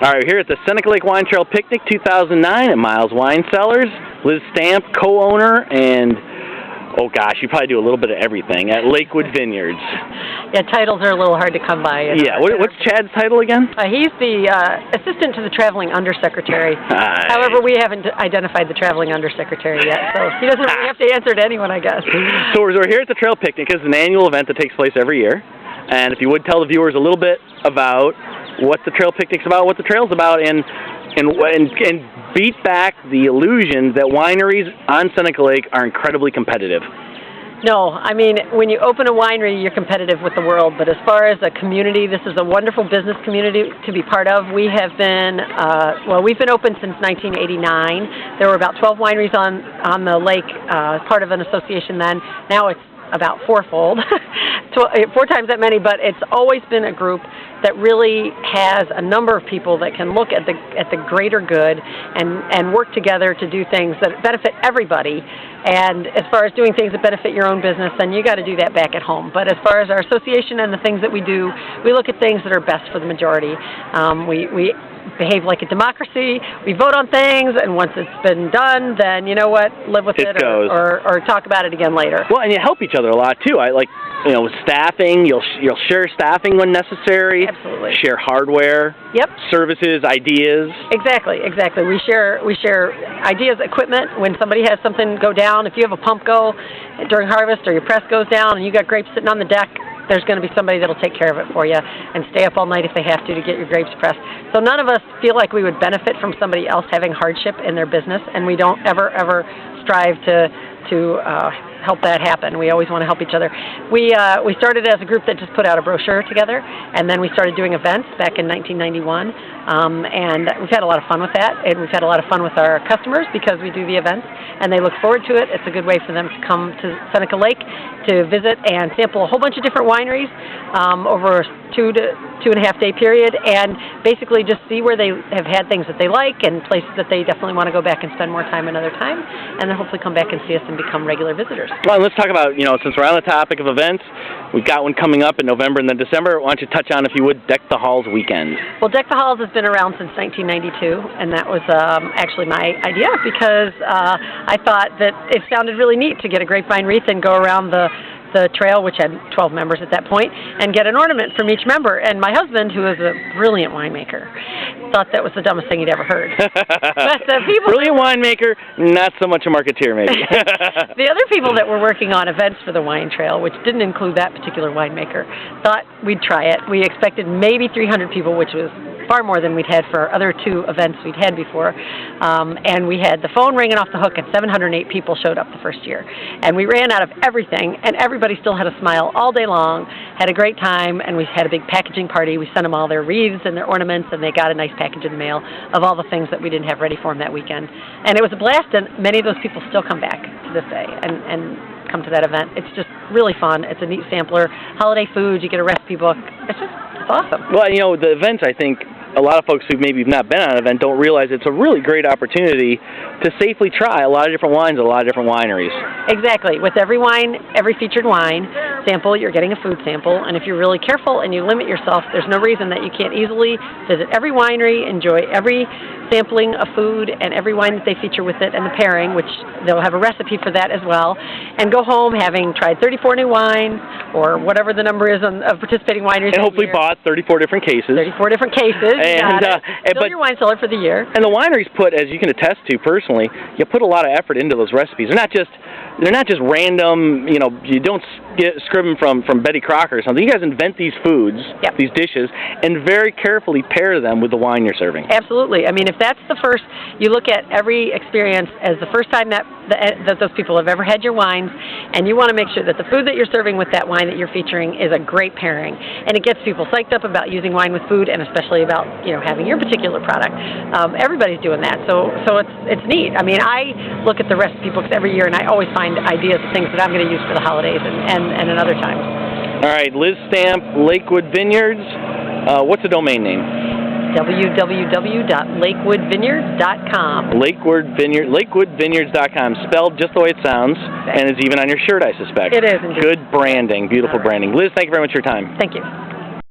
All right, here at the Seneca Lake Wine Trail Picnic 2009 at Miles Wine Cellars. Liz Stamp, co-owner, and, oh gosh, you probably do a little bit of everything at Lakewood Vineyards. Yeah, titles are a little hard to come by. Yeah, what's Chad's title again? He's the assistant to the traveling undersecretary. However, we haven't identified the traveling undersecretary yet, so he doesn't really have to answer to anyone, I guess. So we're here at the Trail Picnic. It's an annual event that takes place every year. And if you would tell the viewers a little bit about what the Trail Picnic's about, what the trail's about, and beat back the illusion that wineries on Seneca Lake are incredibly competitive. No, I mean, when you open a winery, you're competitive with the world. But as far as a community, this is a wonderful business community to be part of. We have been, we've been open since 1989. There were about 12 wineries on the lake, part of an association then. Now it's about fourfold, 4 times that many, but it's always been a group that really has a number of people that can look at the greater good and work together to do things that benefit everybody. And as far as doing things that benefit your own business, then you got to do that back at home. But as far as our association and the things that we do, we look at things that are best for the majority. We behave like a democracy. We vote on things, and once it's been done, then you know what, live with it or talk about it again later. Well, and you help each other a lot too. I like, staffing. You'll share staffing when necessary. Absolutely. Share hardware. Yep. Services, ideas. Exactly. We share ideas, equipment. When somebody has something go down, if you have a pump go during harvest or your press goes down and you got grapes sitting on the deck, there's going to be somebody that'll take care of it for you and stay up all night if they have to get your grapes pressed. So none of us feel like we would benefit from somebody else having hardship in their business, and we don't ever strive to help that happen. We always want to help each other. We started as a group that just put out a brochure together, and then we started doing events back in 1991, and we've had a lot of fun with that, and we've had a lot of fun with our customers because we do the events, and they look forward to it. It's a good way for them to come to Seneca Lake to visit and sample a whole bunch of different wineries over a 2 to 2.5 day period, and basically just see where they have had things that they like and places that they definitely want to go back and spend more time another time, and then hopefully come back and see us and become regular visitors. Well, let's talk about, since we're on the topic of events, we've got one coming up in November and then December. Why don't you touch on, if you would, Deck the Halls weekend? Well, Deck the Halls has been around since 1992, and that was actually my idea because I thought that it sounded really neat to get a grapevine wreath and go around the trail, which had 12 members at that point, and get an ornament from each member. And my husband, who is a brilliant winemaker, thought that was the dumbest thing he'd ever heard. But brilliant winemaker, not so much a marketeer, maybe. The other people that were working on events for the wine trail, which didn't include that particular winemaker, thought we'd try it. We expected maybe 300 people, which was far more than we'd had for our other 2 events we'd had before. And we had the phone ringing off the hook, and 708 people showed up the first year. And we ran out of everything, and everybody still had a smile all day long, had a great time, and we had a big packaging party. We sent them all their wreaths and their ornaments, and they got a nice package in the mail of all the things that we didn't have ready for them that weekend. And it was a blast, and many of those people still come back to this day and come to that event. It's just really fun. It's a neat sampler. Holiday foods, you get a recipe book. It's awesome. Well, the events, I think, a lot of folks who maybe have not been on an event don't realize it's a really great opportunity to safely try a lot of different wines at a lot of different wineries. Exactly. With every wine, every featured wine sample, you're getting a food sample, and if you're really careful and you limit yourself, there's no reason that you can't easily visit every winery, enjoy every sampling of food and every wine that they feature with it and the pairing, which they'll have a recipe for that as well, and go home having tried 34 new wines or whatever the number is of participating wineries. And hopefully bought 34 different cases. 34 different cases. Fill your wine cellar for the year. And the wineries put, as you can attest to personally, you put a lot of effort into those recipes. They're not just random, you don't scrib them from Betty Crocker or something. You guys invent these foods, these dishes, and very carefully pair them with the wine you're serving. Absolutely. I mean, if that's the first, you look at every experience as the first time that those people have ever had your wines, and you want to make sure that the food that you're serving with that wine that you're featuring is a great pairing. And it gets people psyched up about using wine with food, and especially about, having your particular product. Everybody's doing that, so it's neat. I mean, I look at the recipe books every year, and I always find ideas of things that I'm going to use for the holidays and in other times. All right, Liz Stamp, Lakewood Vineyards. What's the domain name? www.lakewoodvineyards.com. Lakewoodvineyards.com, spelled just the way it sounds, and it's even on your shirt, I suspect. It is, indeed. Good branding, beautiful branding. Liz, thank you very much for your time. Thank you.